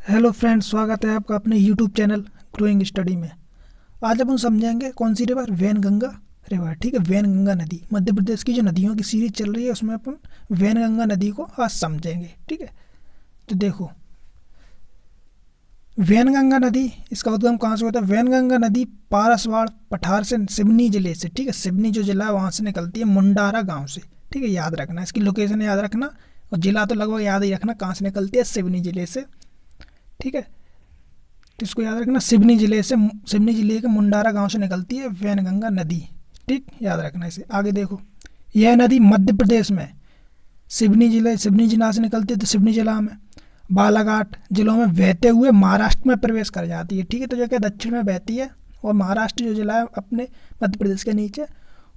Hello friends, स्वागत है आपका अपने यूट्यूब चैनल ग्रोइंग स्टडी में। आज अपन समझेंगे कौन सी रिवर, वैनगंगा रिवर। ठीक है, वैनगंगा नदी मध्य प्रदेश की जो नदियों की सीरीज चल रही है उसमें अपन वैनगंगा नदी को आज समझेंगे। ठीक है, तो देखो वैनगंगा नदी, इसका उद्गम कहाँ से होता है। वैनगंगा नदी पारसवाड़ पठार से, सिवनी जिले से, ठीक है, सिवनी जो जिला है वहाँ से निकलती है, मुंडारा गाँव से। ठीक है, याद रखना, इसकी लोकेशन याद रखना और जिला तो लगभग याद ही रखना कहाँ से निकलती है, सिवनी जिले से। ठीक है, तो इसको याद रखना, सिवनी जिले से, सिवनी जिले के मुंडारा गांव से निकलती है वैनगंगा नदी। ठीक, याद रखना इसे। आगे देखो, यह नदी मध्य प्रदेश में सिवनी जिला से निकलती है, तो सिवनी जिला में बालाघाट जिलों में बहते हुए महाराष्ट्र में प्रवेश कर जाती है। ठीक है, तो जो क्या दक्षिण में बहती है और महाराष्ट्र जो जिला है अपने मध्य प्रदेश के नीचे,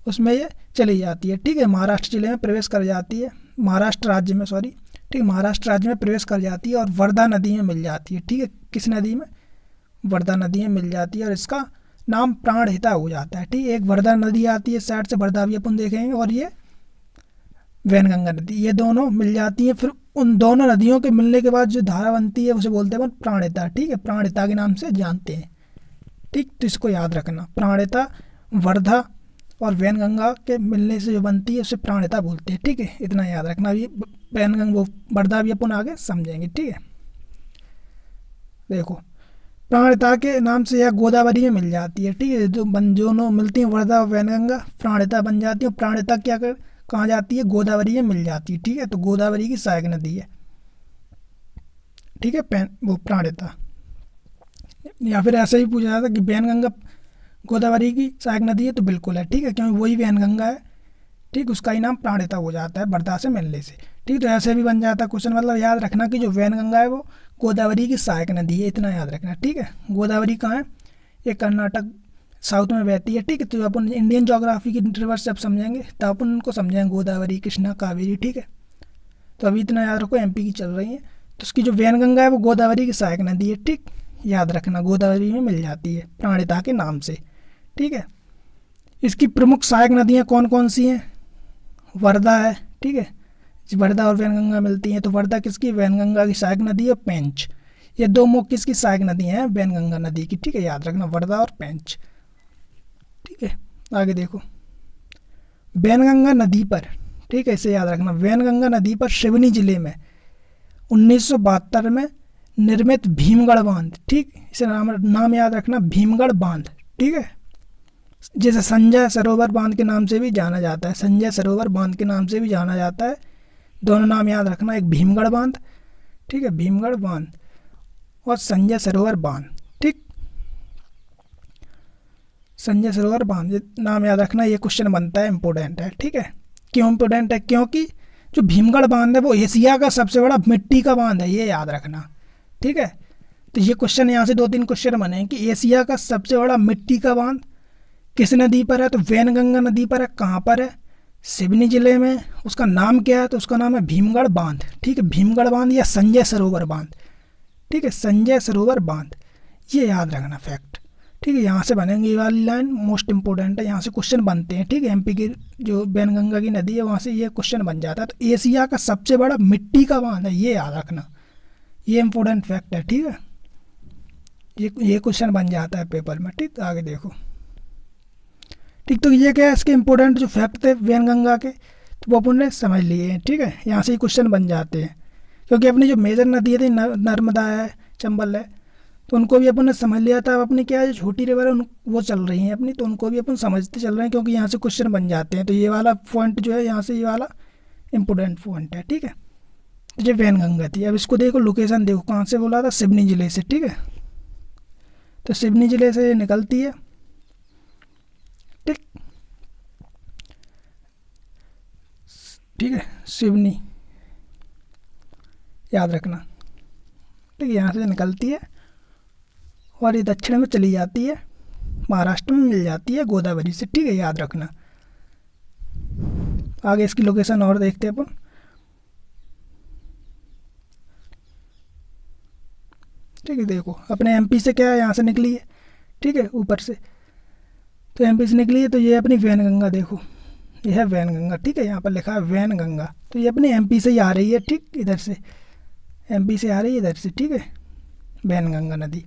उसमें ये चली जाती है। ठीक है, महाराष्ट्र जिले में प्रवेश कर जाती है, महाराष्ट्र राज्य में, सॉरी, ठीक है, महाराष्ट्र राज्य में प्रवेश कर जाती है और वर्धा नदी में मिल जाती है। ठीक है, किस नदी में, वर्धा नदी में मिल जाती है और इसका नाम प्राणहिता हो जाता है। ठीक है, एक वर्धा नदी आती है साइड से, वर्धा भी अपन देखेंगे, और ये वैनगंगा नदी, ये दोनों मिल जाती है। फिर उन दोनों नदियों के मिलने के बाद जो धारा बनती है उसे बोलते हैं अपन प्राणहिता। ठीक है, प्राणहिता के नाम से जानते हैं। ठीक, तो इसको याद रखना, प्राणहिता वर्धा और वैनगंगा के मिलने से जो बनती है उसे प्राणहिता बोलते हैं। ठीक है, इतना याद रखना। ये वैनगंगा वो वर्धा भी अपन आगे समझेंगे। ठीक है, देखो प्राणहिता के नाम से यह गोदावरी में मिल जाती है। ठीक है, जो दोनों मिलती हैं वर्धा और वैनगंगा, प्राणहिता बन जाती है। और प्राणहिता क्या कर कहाँ जाती है, गोदावरी में मिल जाती है। ठीक है, तो गोदावरी की सहायक नदी है। ठीक है, वो प्राणहिता। या फिर ऐसे ही पूछा जाता कि वैनगंगा गोदावरी की सहायक नदी है, तो बिल्कुल है। ठीक है, क्योंकि वही वैनगंगा है। ठीक, उसका ही नाम प्राणहिता हो जाता है वर्धा से मिलने से। ठीक, तो ऐसे भी बन जाता है क्वेश्चन। मतलब याद रखना कि जो वैनगंगा है वो गोदावरी की सहायक नदी है, इतना याद रखना। ठीक है, गोदावरी कहाँ है, ये कर्नाटक साउथ में बहती है। ठीक है, तो अपन इंडियन ज्योग्राफी की रिवर्स जब समझेंगे तब अपन उनको समझेंगे, गोदावरी, कृष्णा, कावेरी। ठीक है, तो अभी इतना याद रखो, एमपी की चल रही है, तो उसकी जो वैनगंगा है वो गोदावरी की सहायक नदी है। ठीक, याद रखना, गोदावरी में मिल जाती है प्राणहिता के नाम से। ठीक है, इसकी प्रमुख सहायक नदियाँ कौन कौन सी हैं, वर्धा है। ठीक है, वर्धा और वैनगंगा मिलती हैं, तो वर्धा किसकी, वैनगंगा की सहायक नदी है। पेंच, ये दो मुख्य किसकी सहायक नदी हैं, वैनगंगा नदी की। ठीक है, याद रखना, वर्धा और पेंच। ठीक है, आगे देखो, वैनगंगा नदी पर, ठीक है, इसे याद रखना, वैनगंगा नदी पर सिवनी जिले में 1972 में निर्मित भीमगढ़ बांध। ठीक, इसे नाम याद रखना, भीमगढ़ बांध। ठीक है, जिसे संजय सरोवर बांध के नाम से भी जाना जाता है, संजय सरोवर बांध के नाम से भी जाना जाता है। दोनों नाम याद रखना, एक भीमगढ़ बांध, ठीक है, भीमगढ़ बांध, और संजय सरोवर बांध। ठीक, संजय सरोवर बांध, ये नाम याद रखना, ये क्वेश्चन बनता है, इंपॉर्टेंट है। ठीक है, क्यों इंपॉर्टेंट है, क्योंकि जो भीमगढ़ बांध है वो एशिया का सबसे बड़ा मिट्टी का बांध है, ये याद रखना। ठीक है, तो ये क्वेश्चन यहाँ से दो तीन क्वेश्चन बने हैं कि एशिया का सबसे बड़ा मिट्टी का बांध किस नदी पर है, तो वैनगंगा नदी पर है। कहाँ पर है, सिवनी जिले में। उसका नाम क्या है, तो उसका नाम है भीमगढ़ बांध। ठीक है, भीमगढ़ बांध या संजय सरोवर बांध। ठीक है, संजय सरोवर बांध, ये याद रखना फैक्ट। ठीक है, यहाँ से बनेंगे, ये वाली लाइन मोस्ट इंपॉर्टेंट है, यहाँ से क्वेश्चन बनते हैं। ठीक है, एमपी की जो वैनगंगा की नदी है वहाँ से ये क्वेश्चन बन जाता है। तो एशिया का सबसे बड़ा मिट्टी का बांध है, ये याद रखना, ये इंपॉर्टेंट फैक्ट है। ठीक है, ये क्वेश्चन बन जाता है पेपर में। ठीक, आगे देखो। ठीक, तो ये क्या है, इसके इंपॉर्टेंट जो फैक्ट थे वैनगंगा के, तो वो अपन ने समझ लिए हैं। ठीक है, यहाँ से ही क्वेश्चन बन जाते हैं, क्योंकि अपनी जो मेजर नदी थी नर्मदा है, चंबल है, तो उनको भी अपन ने समझ लिया था। अब अपनी क्या है, जो छोटी रिवर है वो चल रही हैं अपनी, तो उनको भी अपन समझते चल रहे हैं, क्योंकि यहाँ से क्वेश्चन बन जाते हैं। तो ये वाला पॉइंट जो है यहाँ से, ये वाला इंपॉर्टेंट पॉइंट है। ठीक है, तो ये वैनगंगा थी। अब इसको देखो, लोकेशन देखो, कहाँ से बोला था, सिवनी जिले से। ठीक है, तो सिवनी जिले से ये निकलती है। ठीक, ठीक है, सिवनी याद रखना। ठीक है, यहाँ से निकलती है और ये दक्षिण में चली जाती है, महाराष्ट्र में मिल जाती है गोदावरी से। ठीक है, याद रखना। आगे इसकी लोकेशन और देखते हैं अपन। ठीक है, देखो अपने एमपी से क्या है, यहाँ से निकली है। ठीक है, ऊपर से, तो एमपी से निकली है, तो ये अपनी वैनगंगा, देखो ये है वैनगंगा। ठीक है, यहाँ पर लिखा है वैनगंगा, तो ये अपनी एमपी से ही आ रही है। ठीक, इधर से एमपी से आ रही है, इधर से। ठीक है, वैनगंगा नदी।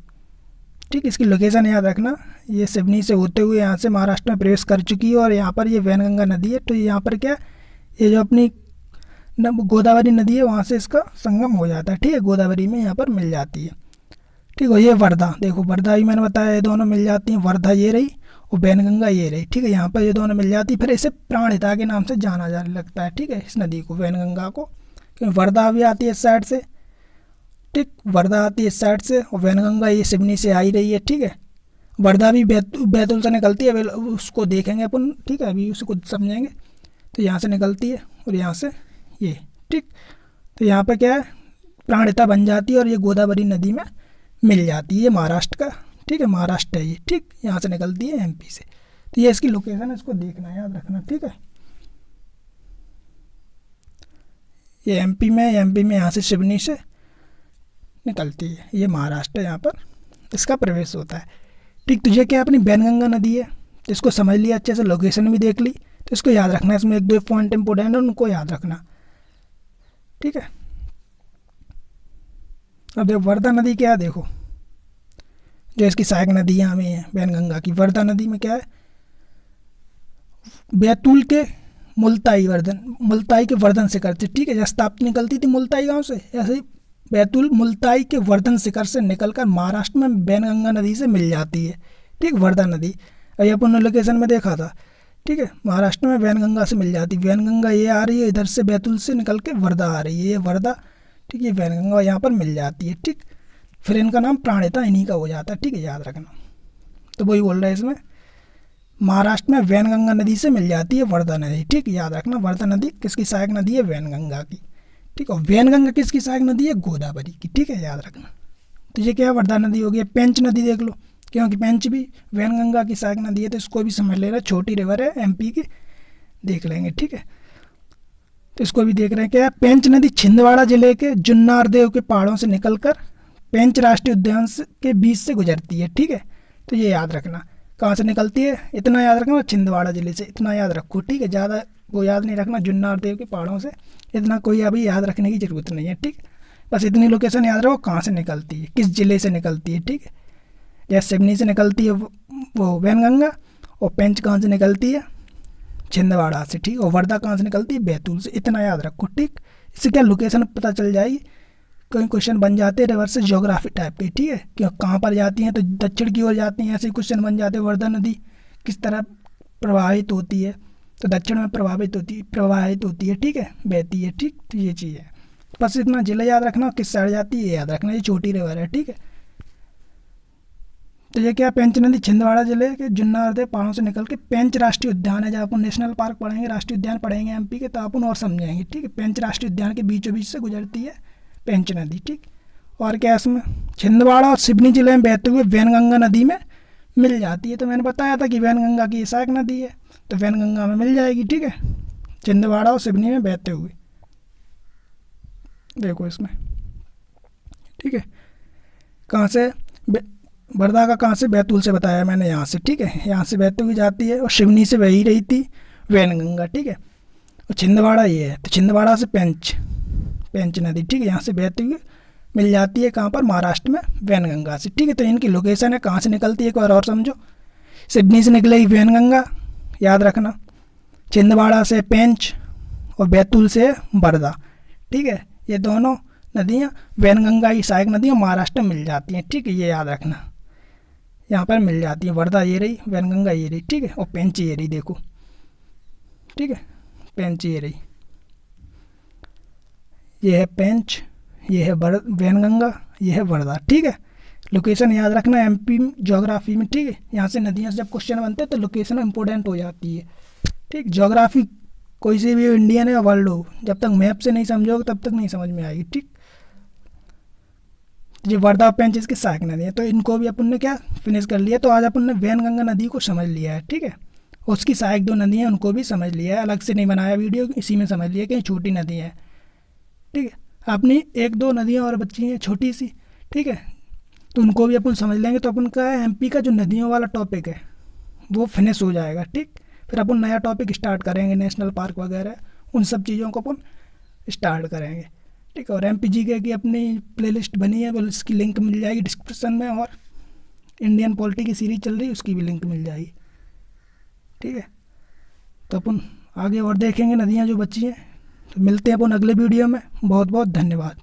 ठीक, इसकी लोकेशन याद रखना, ये सिवनी से होते हुए यहाँ से महाराष्ट्र में प्रवेश कर चुकी है और यहाँ पर ये वैनगंगा नदी है। तो यहाँ पर क्या, ये जो अपनी गोदावरी नदी है वहाँ से इसका संगम हो जाता है। ठीक है, गोदावरी में यहाँ पर मिल जाती है। ठीक है, ये वर्धा, देखो वर्धा भी मैंने बताया ये दोनों मिल जाती हैं। वर्धा ये रही और वैनगंगा ये रही। ठीक है, यहाँ पर ये दोनों मिल जाती, फिर इसे प्राणहिता के नाम से जाना जाने लगता है। ठीक है, इस नदी को, वैनगंगा को, क्योंकि वर्धा भी आती है इस साइड से। ठीक, वर्धा आती है इस साइड से और वैनगंगा ये सिवनी से आई रही है। ठीक है, वर्धा भी बैतूल से निकलती है, उसको देखेंगे अपन। ठीक है, अभी उसको समझेंगे। तो यहाँ से निकलती है और यहाँ से ये। ठीक, तो यहाँ पर क्या है, प्राणहिता बन जाती है और ये गोदावरी नदी में मिल जाती है। ये महाराष्ट्र का, ठीक है, महाराष्ट्र है ये। ठीक, यहाँ से निकलती है एमपी से। तो ये इसकी लोकेशन है, इसको देखना याद रखना। ठीक है, ये एमपी में यहाँ से सिवनी से निकलती है। ये महाराष्ट्र है, यहाँ पर इसका प्रवेश होता है। ठीक, तुझे क्या अपनी वैनगंगा नदी है, तो इसको समझ लिया अच्छे से, लोकेशन भी देख ली, तो इसको याद रखना। इसमें एक दो पॉइंट इंपोर्टेंट है, उनको याद रखना। ठीक है, अब देखो वर्धा नदी क्या है, देखो जो इसकी सहायक नदी यहाँ में है वैनगंगा की। वर्धा नदी में क्या है, बैतूल के मुल्ताई के वर्धन शिखर से। ठीक है, जैसे ताप्ती निकलती थी मुल्ताई गांव से, ऐसे ही बैतूल मुल्ताई के वर्धन शिखर से निकलकर महाराष्ट्र में वैनगंगा नदी से मिल जाती है। ठीक, वर्धा नदी अभी अपन ने लोकेशन में देखा था। ठीक है, महाराष्ट्र में वैनगंगा से मिल जाती है। वैनगंगा ये आ रही है इधर से, बैतूल से निकल के वर्धा आ रही है, ये वर्धा। ठीक, ये वैनगंगा यहाँ पर मिल जाती है। ठीक, फिर इनका नाम प्राणहिता इन्हीं का हो जाता है। ठीक है, याद रखना। तो वही बोल रहा है इसमें, महाराष्ट्र में वैनगंगा नदी से मिल जाती है वर्धा नदी। ठीक, याद रखना, वर्धा नदी किसकी सहायक नदी है, वैनगंगा की। ठीक, और वैनगंगा किसकी सहायक नदी है, गोदावरी की। ठीक है, याद रखना। तो ये क्या है, वर्धा नदी हो गई। पेंच नदी देख लो, क्योंकि पेंच भी वैनगंगा की सहायक नदी है, तो इसको भी समझ लेना, छोटी रिवर है एमपी की, देख लेंगे। ठीक है, तो इसको भी देख रहे हैं। क्या है, पेंच नदी छिंदवाड़ा जिले के जुन्नारदेव के पहाड़ों से निकलकर पेंच राष्ट्रीय उद्यान के बीच से गुजरती है। ठीक है, तो ये याद रखना, कहाँ से निकलती है, इतना याद रखना, छिंदवाड़ा जिले से, इतना याद रखो। ठीक है, ज़्यादा वो याद नहीं रखना, जुन्नारदेव के पहाड़ों से, इतना कोई अभी याद रखने की ज़रूरत नहीं है। ठीक, बस इतनी लोकेशन याद रखो, कहाँ से निकलती है, किस ज़िले से निकलती है। ठीक है, जैसे सिवनी से निकलती है वो वैनगंगा, और पेंच कहाँ से निकलती है, छिंदवाड़ा से। ठीक, और वर्धा कहाँ से निकलती है, बैतूल से। इतना याद रखो। ठीक, इससे क्या लोकेशन पता चल जाएगी। कई क्वेश्चन बन जाते हैं रिवर्स ज्योग्राफी टाइप के। ठीक है, क्यों कहाँ पर जाती हैं, तो दक्षिण की ओर जाती हैं, ऐसे क्वेश्चन बन जाते हैं। वर्धा नदी किस तरह प्रवाहित होती है, तो दक्षिण में प्रवाहित होती है। ठीक है, बहती है। ठीक, तो ये चीज़ है, बस इतना जिला याद रखना, किस साइड जाती है याद रखना, ये छोटी रिवर है। ठीक है, तो ये क्या, पेंच नदी छिंदवाड़ा जिले के जुन्नारदेव पहाड़ों से निकल के पेंच राष्ट्रीय उद्यान है। जब अपन नेशनल पार्क पढ़ेंगे, राष्ट्रीय उद्यान पढ़ेंगे एमपी के, तो अपन और समझाएंगे। ठीक है, पेंच राष्ट्रीय उद्यान के बीचों बीच से गुजरती है पेंच नदी। ठीक, और क्या इसमें, छिंदवाड़ा और सिवनी जिले में बहते हुए वैनगंगा नदी में मिल जाती है। तो मैंने बताया था कि वैनगंगा की सहायक नदी है, तो वैनगंगा में मिल जाएगी। ठीक है, छिंदवाड़ा और सिवनी में बहते हुए, देखो इसमें। ठीक है, कहाँ से, वर्धा का कहाँ से, बैतूल से बताया मैंने, यहाँ से। ठीक है, यहाँ से बहते हुए जाती है और सिवनी से बही रही थी वैनगंगा। ठीक है, और छिंदवाड़ा ये है, तो छिंदवाड़ा से पेंच नदी। ठीक है, यहाँ से बहते हुए मिल जाती है, कहाँ पर, महाराष्ट्र में वैनगंगा से। ठीक है, तो इनकी लोकेशन है, कहाँ से निकलती है एक बार और समझो। सिवनी से निकलेगी वैनगंगा, याद रखना, छिंदवाड़ा से पेंच और बैतूल से वर्धा। ठीक है, ये दोनों नदियाँ वैनगंगा की सहायक नदियाँ महाराष्ट्र में मिल जाती हैं। ठीक है, ये याद रखना, यहाँ पर मिल जाती है। वर्धा ये रही, वैनगंगा ये रही। ठीक है, और पेंच ये रही, देखो। ठीक है, पेंच ये रही, ये है पेंच, ये है वैनगंगा, ये है वर्धा। ठीक है, लोकेशन याद रखना एमपी ज्योग्राफी में। ठीक है, यहाँ से नदियाँ से जब क्वेश्चन बनते हैं तो लोकेशन इंपॉर्टेंट हो जाती है। ठीक, ज्योग्राफी कोई से भी हो, इंडियन है या वर्ल्ड हो, जब तक मैप से नहीं समझोगे तब तक नहीं समझ में आएगी। ठीक, ये वर्धा और पेंच इसकी सहायक नदी है, तो इनको भी अपन ने क्या फिनिश कर लिया। तो आज अपन ने वैनगंगा नदी को समझ लिया है। ठीक है, उसकी सहायक दो नदी हैं उनको भी समझ लिया है, अलग से नहीं बनाया वीडियो, इसी में समझ लिया कि छोटी नदी है। ठीक है, अपनी एक दो नदियाँ और बची हैं छोटी सी। ठीक है, तो उनको भी अपन समझ लेंगे, तो अपन का एमपी का जो नदियों वाला टॉपिक है वो फिनिश हो जाएगा। ठीक, फिर अपन नया टॉपिक स्टार्ट करेंगे, नेशनल पार्क वगैरह, उन सब चीज़ों को अपन स्टार्ट करेंगे। ठीक है। और MPGK की अपनी प्लेलिस्ट बनी है, बोल इसकी लिंक मिल जाएगी डिस्क्रिप्शन में, और इंडियन पॉलिटी की सीरीज चल रही है उसकी भी लिंक मिल जाएगी, ठीक है। तो अपन आगे और देखेंगे नदियाँ जो बची हैं। तो मिलते हैं अपन अगले वीडियो में। बहुत बहुत धन्यवाद।